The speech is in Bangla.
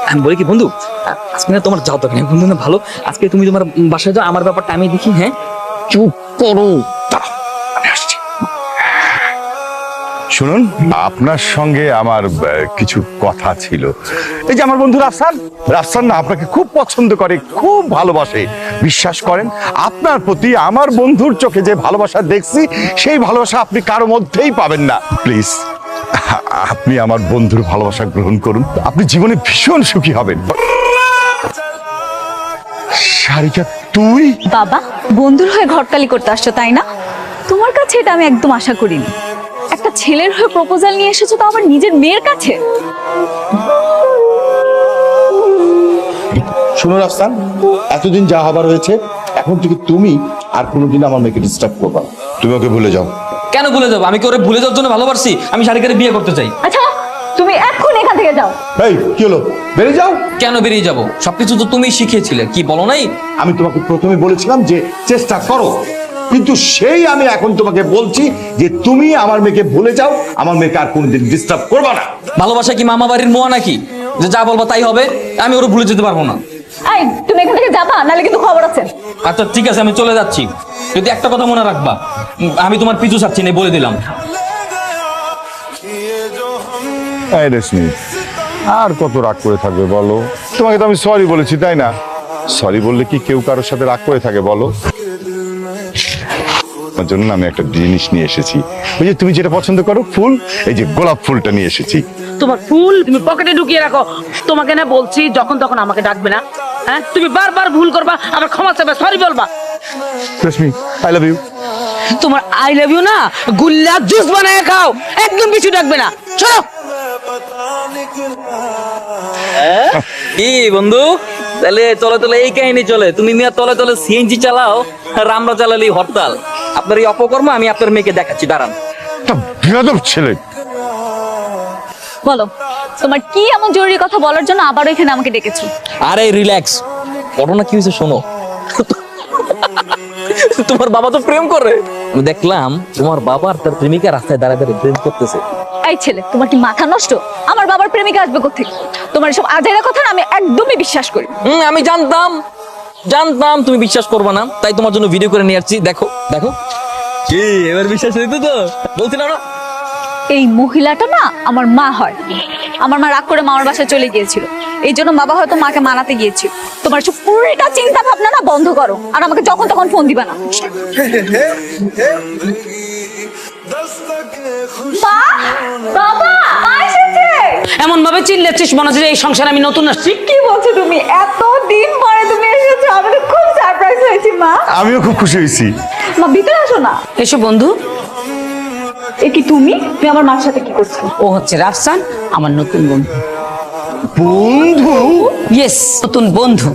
আমি বলি কি বন্ধু, আজকে না তোমার যাও তো কেন বন্ধু, না ভালো আজকে তুমি তোমার বাসায় যাও, আমার ব্যাপারটা আমি দেখি। হ্যাঁ চুপ করো, আমি আসছি। শুনুন, আপনার সঙ্গে আমার কিছু কথা ছিল। এই যে আমার বন্ধু রাফসান না আপনাকে খুব পছন্দ করে, খুব ভালোবাসে। বিশ্বাস করেন, আপনার প্রতি আমার বন্ধুর চোখে যে ভালোবাসা দেখছি, সেই ভালোবাসা আপনি কারো মধ্যেই পাবেন না। প্লিজ আপনি আমার বন্ধুর ভালোবাসা গ্রহণ করুন, আপনি জীবনে ভীষণ সুখী হবেন। সারিকা, তুই? বাবা, বন্ধুর হয়ে ঘটকালি করতে আসছো তাই না? তোমার কাছে এটা আমি একদম আশা করিনি। একটা ছেলের হয়ে প্রপোজাল নিয়ে এসেছো, তো আবার নিজের মেয়ের কাছে। শুনো রাফসান, এতদিন যা হবার হয়েছে, এখন থেকে তুমি আর কোনোদিন আমার মেয়েকে ডিস্টার্ব করবা না। তুমি ওকে ভুলে যাও। কেন ভুলে যাবো? আমি কি ওরে ভুলে যাওয়ার জন্য ভালোবাসি? আমি সারিকারে বিয়ে করতে চাই। আচ্ছা, তুমি এখন এখান থেকে যাও। এই কি হলো, বেরিয়ে যাও। কেন বেরিয়ে যাবো? সবকিছু তো তুমি শিখিয়েছিলে, কি বলো নাই? আমি তোমাকে প্রথমে বলেছিলাম যে চেষ্টা করো, কিন্তু সেই আমি এখন তোমাকে বলছি যে তুমি আমার মেয়েকে ভুলে যাও, আমার মেয়েকে আর কোনোদিন ডিস্টার্ব করবা না। ভালোবাসা কি মামা বাড়ির মোয়া নাকি যে যা বলবো তাই হবে? আমি ওরে ভুলে যেতে পারবো না। এই, তুমি এখান থেকে যাবা, নাহলে কিন্তু খবর আছে। আচ্ছা ঠিক আছে, আমি চলে যাচ্ছি, যদি একটা কথা মনে রাখবা, আমি তোমার পিছু ছাড়ছি না, বলে দিলাম। এই রেশমি, আর কত রাগ করে থাকবে বলো? তোমাকে তো আমি সরি বলেছি, তাই না? সরি বললে কি কেউ কারোর সাথে রাগ করে থাকে বলো? আমার জন্য আমি একটা জিনিস নিয়ে এসেছি। ওই যে তুমি যেটা পছন্দ করো, ফুল, এই যে গোলাপ ফুলটা নিয়ে এসেছি। তোমার ফুল তুমি পকেটে ঢুকিয়ে রাখো। তোমাকে না বলছি যখন তখন আমাকে ডাকবে না। হ্যাঁ, তুমি বারবার ভুল করবা, আবার ক্ষমা চাইবে, সরি বলবা। রেশমি, আই লাভ ইউ। তোমার আই লাভ ইউ না গুল্লা জুস বানায় খাও, একদম কিছু ডাকবে না। চলো। কি বন্ধু, তাহলে তলে তলে এই কাহিনী চলে? তুমি মিয়া তলে তলে সিএনজি চালাও, আর আমরা চালালি হরতাল। আপনার এই অপকর্ম আমি আপনার মেয়েকে দেখাচ্ছি, দাঁড়ান। একটা বেয়াদব ছেলে। বলো, তোমার কি এমন জরুরি কথা বলার জন্য আবারও এখানে আমাকে ডেকেছো? আরে রিল্যাক্স, ঘটনা কি হয়েছে শোনো। তোমার বাবা তো প্রেম করে। আমি দেখলাম তোমার বাবা আর তার প্রেমিকা রাস্তায় দাঁড়ায় দাঁড়িয়ে প্রেম করতেছে। এই ছেলে, তোমার কি মাথা নষ্ট? আমার বাবার প্রেমিকা আসবে কোত্থেকে? তোমার এসব আজেরা কথা না আমি একদমই বিশ্বাস করি। আমি জানতাম তুমি বিশ্বাস করবে না, তাই তোমার জন্য ভিডিও করে নিয়ে আসছি। দেখো দেখো, কি এবার বিশ্বাস হইতো তো? বলছিলাম না। এই মহিলাটা না আমার মা হয়। আমার মা রাগ করে মামার বাসায় চলে গিয়েছিল, এই জন্য বাবা হয়তো মাকে মানাতে গিয়েছিল। তোমার সব পুরোটা চিন্তা ভাবনা না বন্ধ করো, আর আমাকে যখন তখন ফোন দিবা না। মা, বাবা, মা এসেছে। এমন ভাবে চিল্লাচ্ছিস মনে হচ্ছে যে এই সংসারে আমি নতুন আসছি। কি বলছো তুমি? এতদিন পরে তুমি এসেছো, আমি তো খুব সারপ্রাইজ হয়েছি মা। আমিও খুব খুশি হয়েছি। মা ভিতরে আসো না। এসো বন্ধু। এ কি তুমি আমার মার সাথে কি করছো? ও হচ্ছে রাফসান, আমার নতুন বন্ধু। বন্ধু? ইয়েস, নতুন বন্ধু।